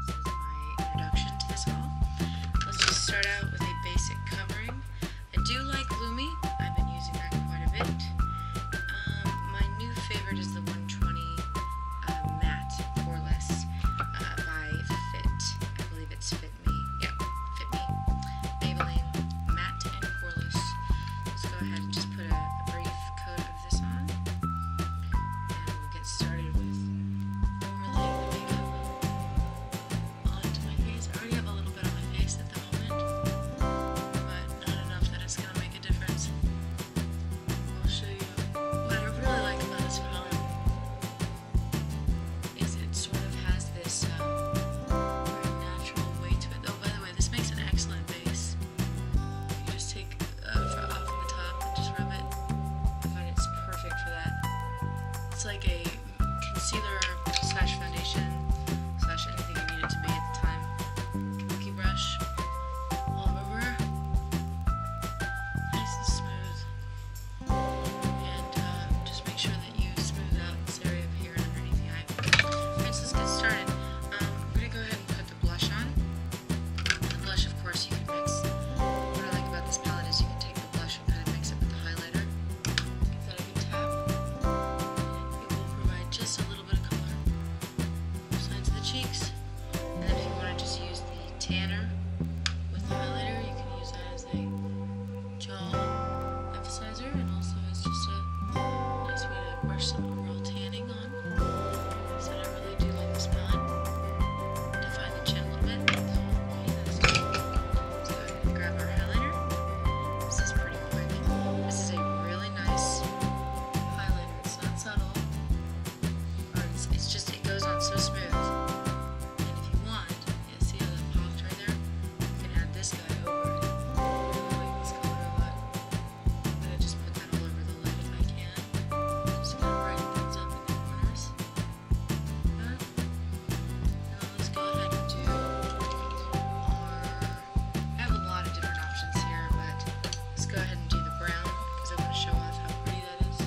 my introduction to this haul. Let's just start out with a basic covering. I do like Lumi. I've been using that quite a bit. My new favorite is the 120 matte poreless by Fit. I believe it's Fit Me. Yep, Fit Me. Maybelline matte and poreless. Let's go ahead and just put a brief coat of this on, and we'll get started with overlaying the makeup onto my face. I already have a little bit on my face at the moment, but not enough that it's going to make a difference. I'll show you what I really like about this palette is it sort of has this very natural weight to it. Oh, by the way, this makes an excellent base. You just take off from the top and just rub it. I find it's perfect for that. It's like a concealer slash foundation slash anything you need it to be at the time. Cookie brush all over, nice and smooth. And just make sure that you smooth out this area up here and underneath the eye. Alright, so let's get started. I'm going to go ahead and put the blush on. The blush, of course, you can mix. What I like about this palette is you can take the blush and kind of mix it with the highlighter. Give that a good tap. It will provide just a little bit of color. Both sides of the cheeks. And then if you want to just use the tanner with the highlighter, you can use that as a jaw emphasizer and also as just a nice way to brush some overall tanning on. So I really do like this palette. Define the chin a little bit. Okay, that's good. Let's go ahead and grab our highlighter. This is pretty quick. This is a really nice highlighter. It's not subtle. Or it's just, it goes on so smooth. And if you want, you see how that popped right there? You can add this guy over it. I really like this color a lot. I'm going to just put that all over the lid if I can. Just kind of brighten things up in the corners. Now let's go ahead and do I have a lot of different options here, but let's go ahead and do the brown because I want to show off how pretty that is.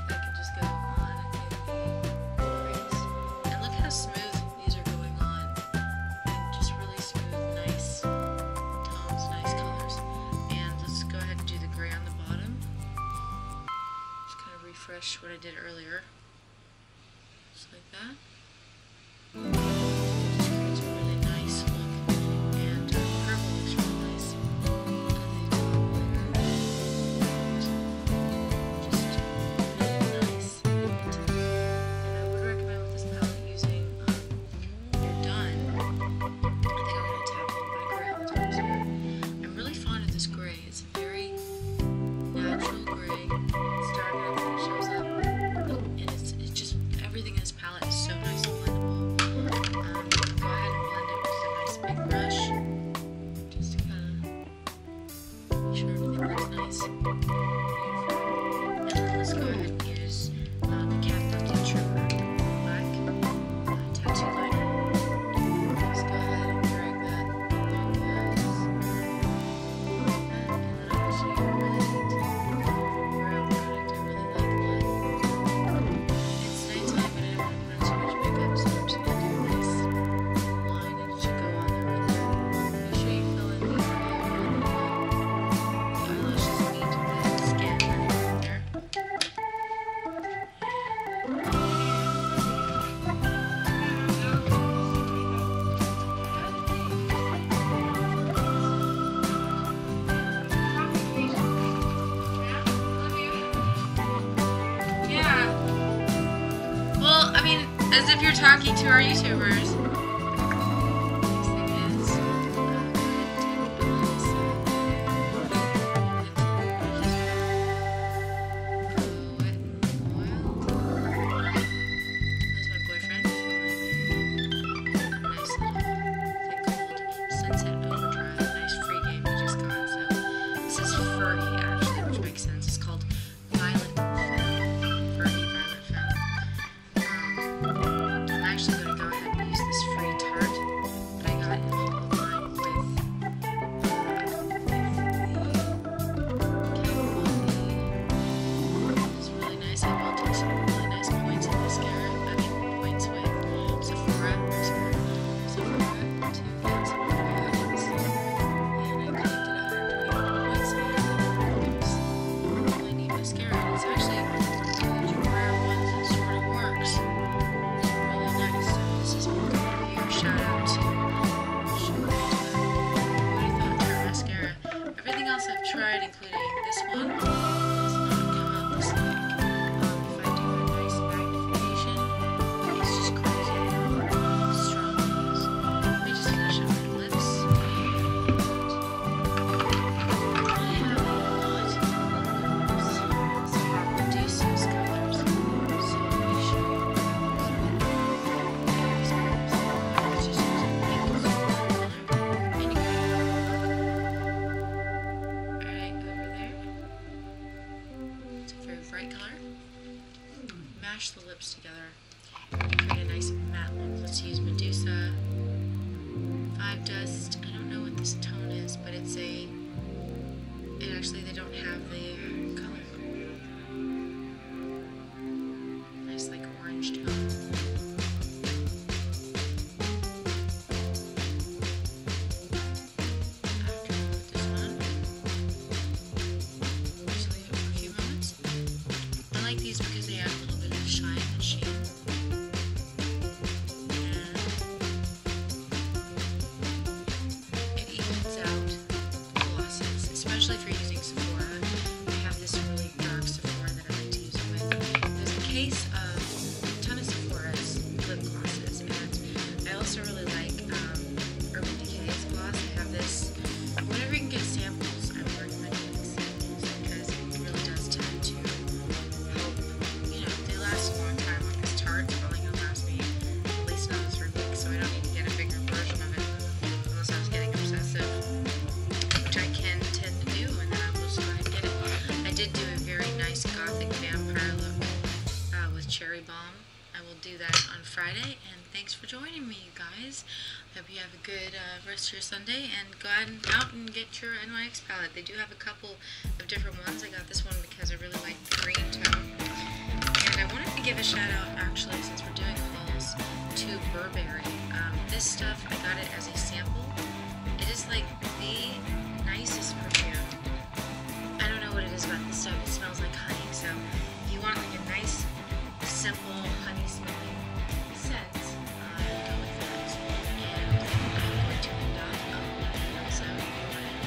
That can just go on in the rings. And look how smooth these are going on. And just really smooth, nice tones, nice colors. And let's go ahead and do the gray on the bottom. Just kind of refresh what I did earlier. Just like that. Just creates a really nice look. And purple looks really nice. Just really nice. And I would recommend with this palette using, when you're done, I think I'm going to tap a little bit of gray on the tops here. I'm really fond of this gray. It's a very natural gray. It's dark enough that it shows up. And it's just, everything in this palette is so nice and blendable. Go ahead and blend it with a nice big brush. Just to kind of make sure everything looks nice. Beautiful. And then let's go ahead and use the Cat Trooper black tattoo liner. Just go ahead and drag that along the eyes. And then I'm going to show you a really neat brow product I really like a lot. It's nighttime, but I don't want to put on too much makeup, so I'm just going to do a nice line and it should go on there right there. Make sure you fill in the area around the eyelashes meet the skin right there. Yeah. Well, I mean, as if you're talking to our YouTubers. Next thing is, go ahead and take a little Wet n Wild. That's my boyfriend. Nice little thing called Sunset Overdrive. Nice free game we just got. So this is Fergie actually, which makes sense. It's called Violet Fergie Violet Femme. I'm actually going to go ahead and use this free color. Mash the lips together. Create a nice matte look. Let's use Medusa 5 Dust. I don't know what this tone is, but it's a... And actually they don't have the color. Nice like orange tone. After I put this on, just leave it for a few moments. I like these because they add a little bit of shine and sheen. And it evens out glosses, especially if you're using Sephora. I have this really dark Sephora that I like to use it with. There's a case of a ton of Sephora's lip glosses, and I also really like Urban Decay's gloss. I have this. Whenever you can get samples, I would recommend getting samples because it really does tend to help. You know, they last a long time. Like this Tarte's probably gonna last me at least another 3 weeks, so I don't need to get a bigger version of it unless I was getting obsessive, which I can tend to do, and then I will just go ahead and get it. I did do a very nice gothic vampire look with Cherry Bomb. I will do that on Friday, and thanks for joining me, you guys. Hope you have a good rest of your Sunday, and go out and get your NYX palette. They do have a couple of different ones. I got this one because I really like the green tone. And I wanted to give a shout out, actually, since we're doing hauls, to Burberry. This stuff, I got it as a sample. It is like the nicest perfume. I don't know what it is about this stuff. It smells like honey, so if you want like a nice, simple, honey smelling scent, go with that. And I'm going to end off also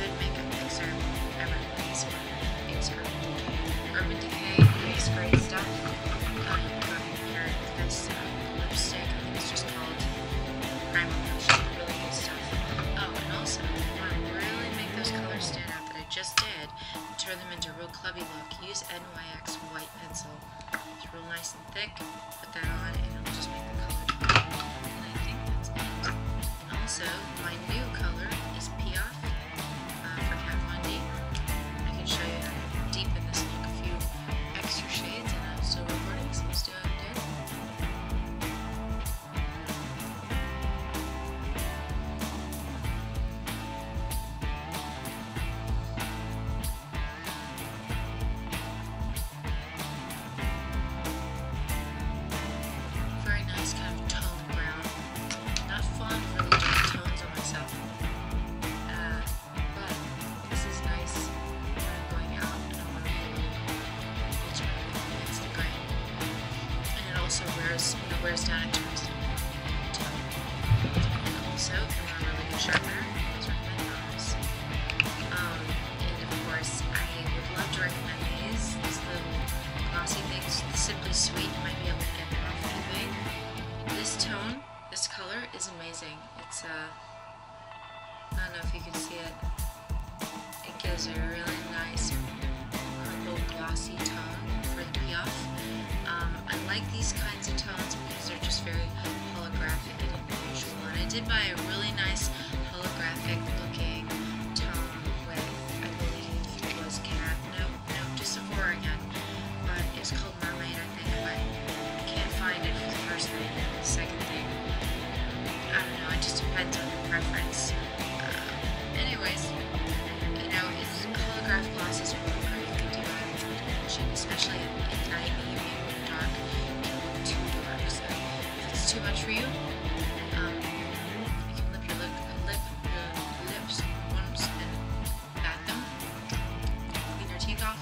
good makeup mixer. I recommend this one. It's Urban Decay. It's great stuff. Got here this lipstick. I think it's just called Primal Potion. Really good stuff. Oh, and also, if you want to really make those colors stand out that I just did, turn them into a real clubby look, use NYX white pencil. It's real nice and thick. Put that on and it'll just make the color pop. And I think that's it. Also, my new color is Piaf for Kat Von D. I can show you how to deepen this look a few extra shades, and I'm still recording, so let's do it. Very nice kind of tone brown. Not fond of really dark tones on myself. But this is nice when I'm going out and I want to be a little ultimately against the grain. And it also wears down in terms of tone. And also, if you want a really good sharpener, please recommend those. And of course, I would love to recommend these little glossy things. The Simply Sweet, you might be able to get them off eBay. This tone, this color is amazing. It's I don't know if you can see it. It gives a really nice purple glossy tone for the Piaf. I like these kinds of tones because they're just very holographic and unusual. And I did buy a really nice holographic looking tone with, I believe it was just Sephora again. But it's called Mermaid, I think, but I can't find it for the first thing and the second thing. I don't know, it just depends on your preference. Anyways, you know, it's holographic glosses are really great if you do have attention, especially at night and you being in the dark. It can look too dark, so if it's too much for you, you can lip your lips once and pat them. Clean your teeth off.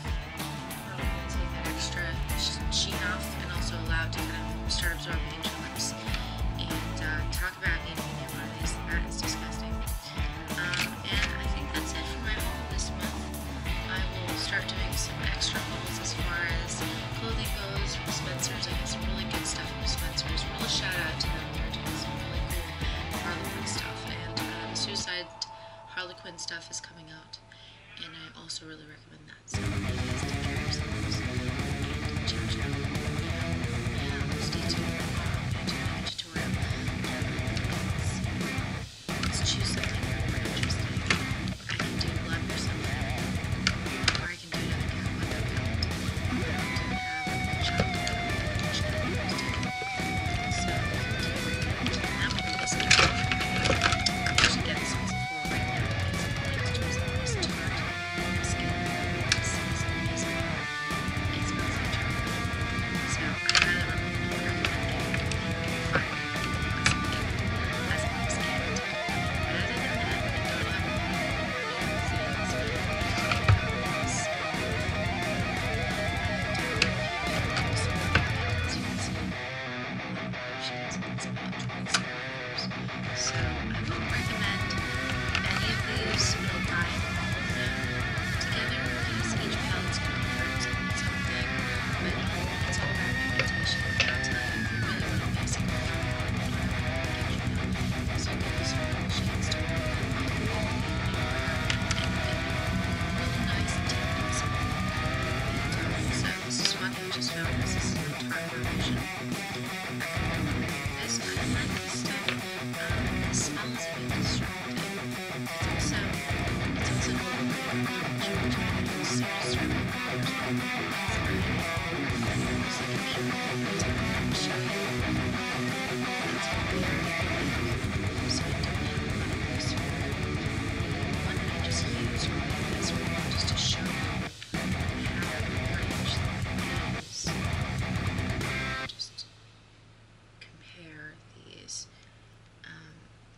Take that extra sheen off, and also allow it to kind of start absorbing into your lips. And talk about needing a new one of these. That is disgusting. And I think that's it for my haul this month. I will start doing some extra hauls as far as clothing goes from Spencer's. I got some really good stuff from Spencer's. Real shout out to them. They're doing some really cool Harlequin stuff. And the Suicide Harlequin stuff is coming out. And I also really recommend that. So please take care of yourselves. And ciao, ciao. Yeah, stay tuned for more tutorial. Let's choose something more interesting. I can do blood or something. Or I can do another cat.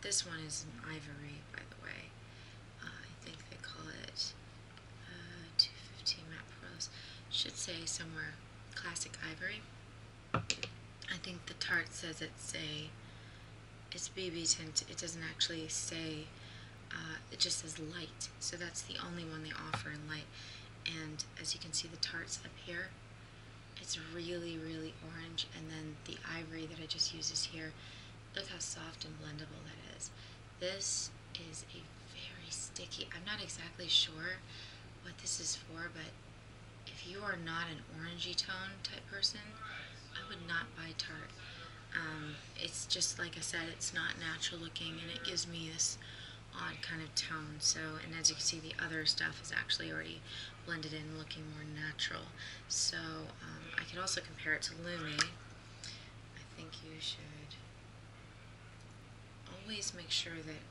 This one is an ivory, by the way. I think they call it 215 matte pearls. Should say somewhere classic ivory. I think the Tarte says it's BB tint. It doesn't actually say, it just says light. So that's the only one they offer in light. And as you can see, the Tarte's up here. It's really, really orange. And then the ivory that I just used is here. Look how soft and blendable that is. This is a very sticky. I'm not exactly sure what this is for, but if you are not an orangey tone type person, I would not buy Tarte. It's just, like I said, it's not natural looking, and it gives me this odd kind of tone. So, and as you can see, the other stuff is actually already blended in, looking more natural. So I could also compare it to Lumi. I think you should always make sure that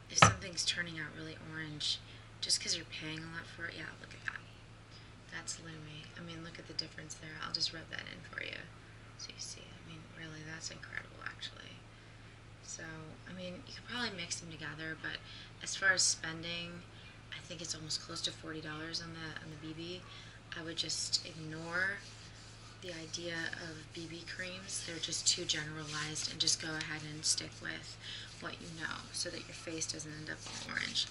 if something's turning out really orange, just because you're paying a lot for it, yeah, look at that. That's Lumi. I mean, look at the difference there. I'll just rub that in for you so you see. I mean, really, that's incredible, actually. So, I mean, you could probably mix them together, but as far as spending, I think it's almost close to $40 on the BB. I would just ignore the idea of BB creams. They're just too generalized, and just go ahead and stick with what you know so that your face doesn't end up all orange.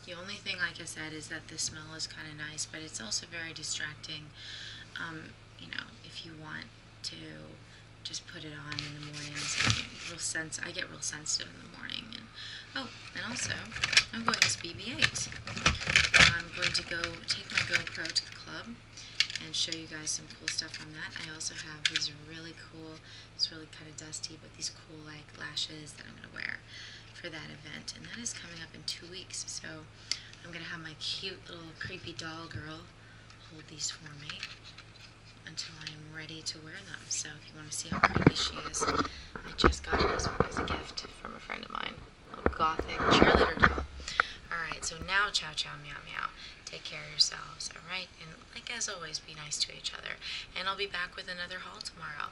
The only thing, like I said, is that the smell is kind of nice, but it's also very distracting. You know, if you want to just put it on in the mornings, I get real sensitive in the morning. And also, I'm going as BB-8. I'm going to go take my GoPro to the club and show you guys some cool stuff on that. I also have these really cool, it's really kind of dusty, but these cool like lashes that I'm going to wear for that event, and that is coming up in 2 weeks. So I'm going to have my cute little creepy doll girl hold these for me until I am ready to wear them. So if you want to see how creepy she is, I just got her as a gift from a friend of mine, a little gothic cheerleader doll. Alright, so now chow chow meow meow. Take care of yourselves, alright? And like as always, be nice to each other. And I'll be back with another haul tomorrow.